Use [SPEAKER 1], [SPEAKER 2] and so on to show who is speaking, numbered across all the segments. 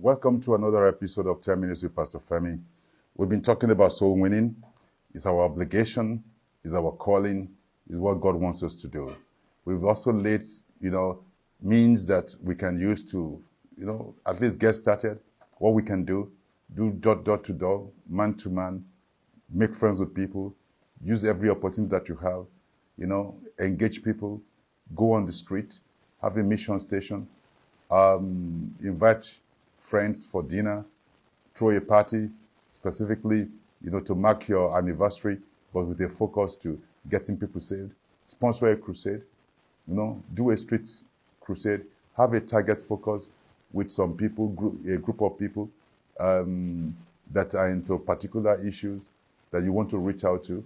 [SPEAKER 1] Welcome to another episode of 10 Minutes with Pastor Femi. We've been talking about soul winning. It's our obligation, it's our calling, it's what God wants us to do. We've also laid, means that we can use to, at least get started, what we can do door to door, man to man, make friends with people, use every opportunity that you have, engage people, go on the street, have a mission station, invite friends for dinner, throw a party, specifically, to mark your anniversary, but with a focus to getting people saved. Sponsor a crusade, do a street crusade, have a target focus with some people, a group of people that are into particular issues that you want to reach out to,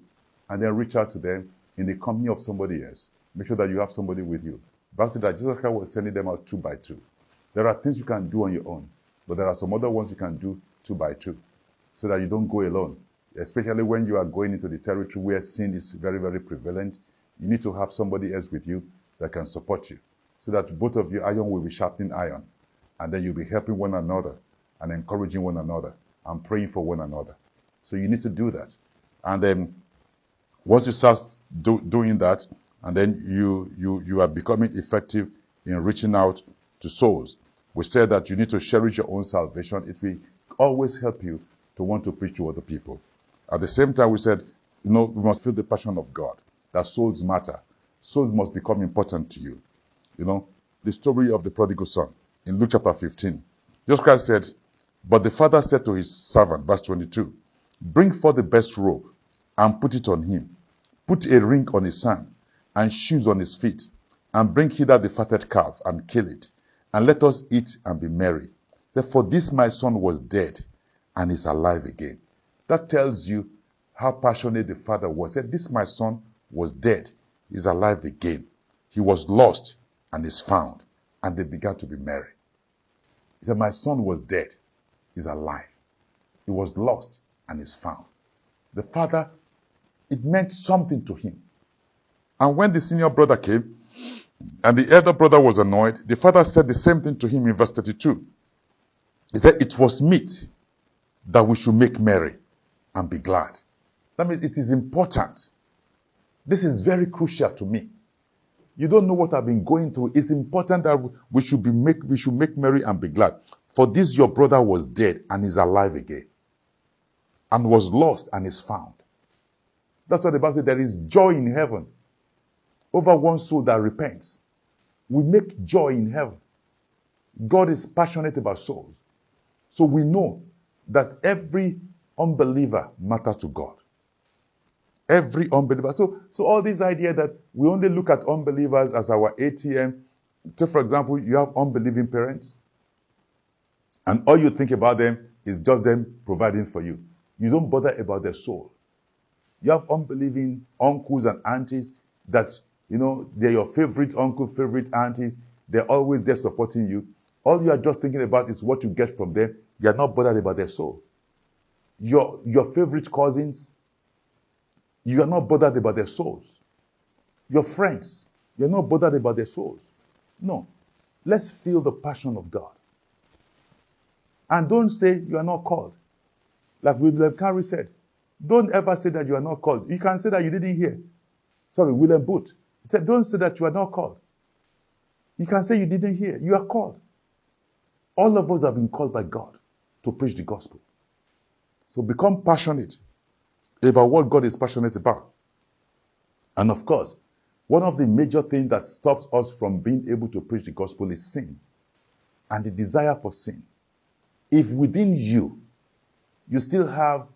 [SPEAKER 1] and then reach out to them in the company of somebody else. Make sure that you have somebody with you. Back to that, Jesus Christ was sending them out 2 by 2. There are things you can do on your own, but there are some other ones you can do 2 by 2, so that you don't go alone. Especially when you are going into the territory where sin is very, very prevalent, you need to have somebody else with you that can support you, so that both of you, iron will be sharpening iron, and then you'll be helping one another and encouraging one another and praying for one another. So you need to do that. And then once you start doing that, and then you are becoming effective in reaching out to souls. We said that you need to cherish your own salvation. It will always help you to want to preach to other people. At the same time, we said, we must feel the passion of God, that souls matter. Souls must become important to you. The story of the prodigal son in Luke chapter 15. Jesus Christ said, but the father said to his servant, verse 22, bring forth the best robe and put it on him. Put a ring on his hand and shoes on his feet, and bring hither the fatted calf and kill it, and let us eat and be merry. He said, for this my son was dead and is alive again. That tells you how passionate the father was. He said, this my son was dead, is alive again. He was lost and is found. And they began to be merry. He said, my son was dead, is alive. He was lost and is found. The father, it meant something to him. And when the senior brother came, and the elder brother was annoyed, the father said the same thing to him in verse 32. He said, it was meet that we should make merry and be glad. That means it is important. This is very crucial to me. You don't know what I've been going through. It's important that we should make merry and be glad. For this your brother was dead and is alive again, and was lost and is found. That's what the Bible says. There is joy in heaven over one soul that repents. We make joy in heaven. God is passionate about souls. So we know that every unbeliever matters to God. Every unbeliever. So all this idea that we only look at unbelievers as our ATM. Take, for example, you have unbelieving parents, and all you think about them is just them providing for you. You don't bother about their soul. You have unbelieving uncles and aunties that, they're your favorite uncle, favorite aunties. They're always there supporting you. All you are just thinking about is what you get from them. You are not bothered about their soul. Your favorite cousins, you are not bothered about their souls. Your friends, you're not bothered about their souls. No. Let's feel the passion of God. And don't say you are not called. Like William Carey said, don't ever say that you are not called. You can say that you didn't hear. Sorry, William Booth. He said, don't say that you are not called. You can say you didn't hear. You are called. All of us have been called by God to preach the gospel. So become passionate about what God is passionate about. And of course, one of the major things that stops us from being able to preach the gospel is sin and the desire for sin. If within you still have,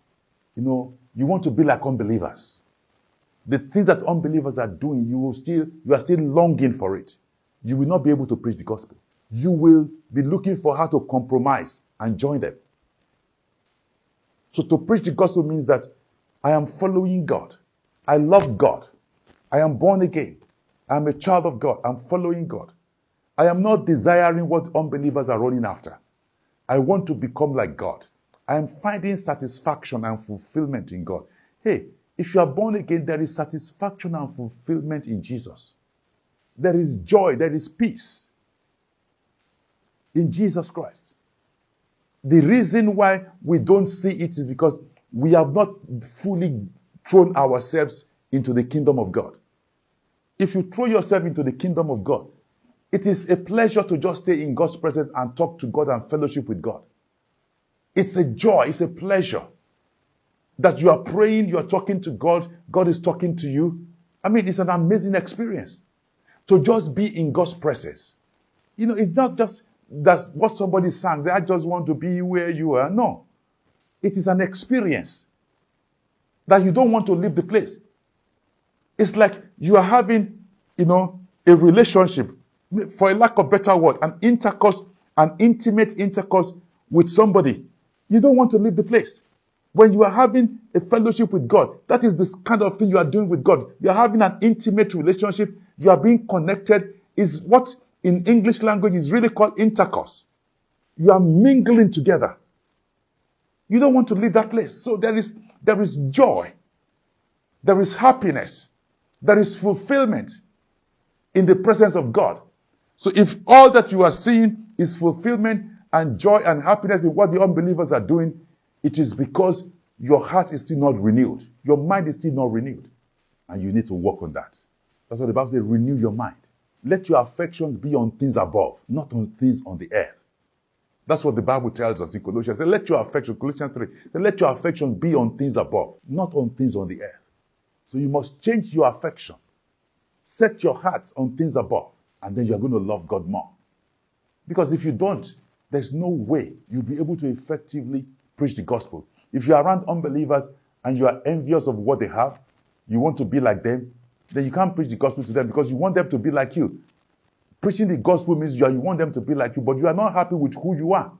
[SPEAKER 1] you want to be like unbelievers, the things that unbelievers are doing, you are still longing for it. You will not be able to preach the gospel. You will be looking for how to compromise and join them. So to preach the gospel means that I am following God. I love God. I am born again. I am a child of God. I'm following God. I am not desiring what unbelievers are running after. I want to become like God. I am finding satisfaction and fulfillment in God. Hey, if you are born again, there is satisfaction and fulfillment in Jesus. There is joy, there is peace in Jesus Christ. The reason why we don't see it is because we have not fully thrown ourselves into the kingdom of God. If you throw yourself into the kingdom of God, it is a pleasure to just stay in God's presence and talk to God and fellowship with God. It's a joy, it's a pleasure that you are praying, you are talking to God, God is talking to you. I mean, it's an amazing experience to just be in God's presence. You know, it's not just that's what somebody sang, I just want to be where you are. No. It is an experience that you don't want to leave the place. It's like you are having, a relationship, for a lack of better word, an intercourse, an intimate intercourse with somebody. You don't want to leave the place. When you are having a fellowship with God, that is the kind of thing you are doing with God. You are having an intimate relationship. You are being connected. Is what in English language is really called intercourse. You are mingling together. You don't want to leave that place. So there is joy. There is happiness. There is fulfillment in the presence of God. So if all that you are seeing is fulfillment and joy and happiness in what the unbelievers are doing, it is because your heart is still not renewed. Your mind is still not renewed. And you need to work on that. That's what the Bible says, renew your mind. Let your affections be on things above, not on things on the earth. That's what the Bible tells us in Colossians. Say, let your affection, Colossians 3, say, let your affections be on things above, not on things on the earth. So you must change your affection. Set your heart on things above, and then you're going to love God more. Because if you don't, there's no way you'll be able to effectively preach the gospel. If you're around unbelievers and you are envious of what they have, you want to be like them, then you can't preach the gospel to them because you want them to be like you. Preaching the gospel means you want them to be like you, but you are not happy with who you are.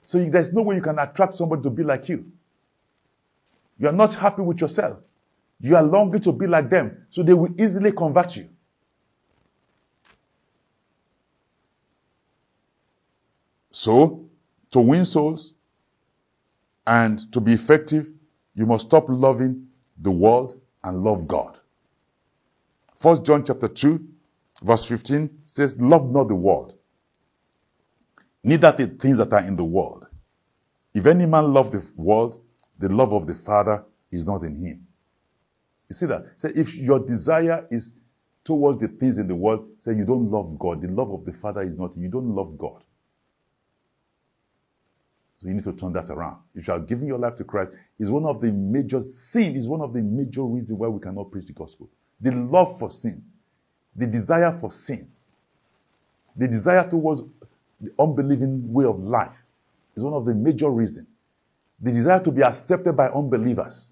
[SPEAKER 1] So there's no way you can attract somebody to be like you. You are not happy with yourself. You are longing to be like them, so they will easily convert you. So, to win souls and to be effective, you must stop loving the world and love God. 1 John chapter 2, verse 15 says, love not the world, neither the things that are in the world. If any man love the world, the love of the Father is not in him. You see that? Say, if your desire is towards the things in the world, say you don't love God. The love of the Father is not in you. You don't love God. So you need to turn that around. If you are giving your life to Christ, is one of the major sin, is one of the major reasons why we cannot preach the gospel. The love for sin, the desire for sin, the desire towards the unbelieving way of life is one of the major reasons. The desire to be accepted by unbelievers,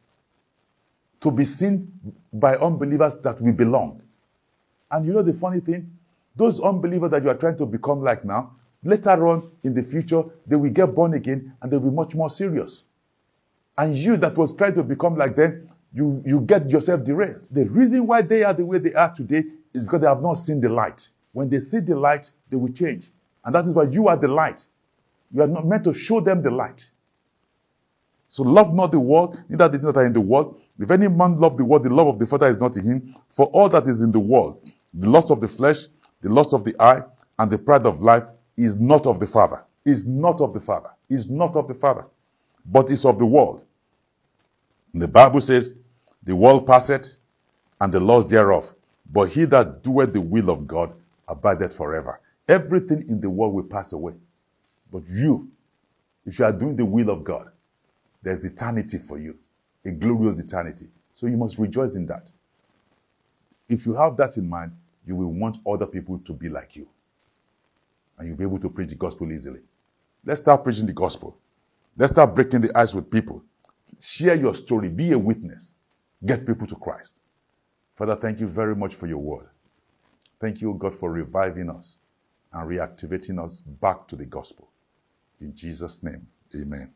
[SPEAKER 1] to be seen by unbelievers that we belong. And you know the funny thing? Those unbelievers that you are trying to become like now, later on in the future, they will get born again and they'll be much more serious. And you that was trying to become like them, you get yourself derailed. The reason why they are the way they are today is because they have not seen the light. When they see the light, they will change. And that is why you are the light. You are not meant to show them the light. So love not the world, neither the things that are in the world. If any man love the world, the love of the Father is not in him. For all that is in the world, the lust of the flesh, the lust of the eye, and the pride of life is not of the Father. Is not of the Father. Is not of the Father. But is of the world. And the Bible says, the world passeth, and the laws thereof. But he that doeth the will of God abideth forever. Everything in the world will pass away. But you, if you are doing the will of God, there's eternity for you. A glorious eternity. So you must rejoice in that. If you have that in mind, you will want other people to be like you. And you'll be able to preach the gospel easily. Let's start preaching the gospel. Let's start breaking the ice with people. Share your story. Be a witness. Get people to Christ. Father, thank you very much for your word. Thank you, God, for reviving us and reactivating us back to the gospel. In Jesus' name, amen.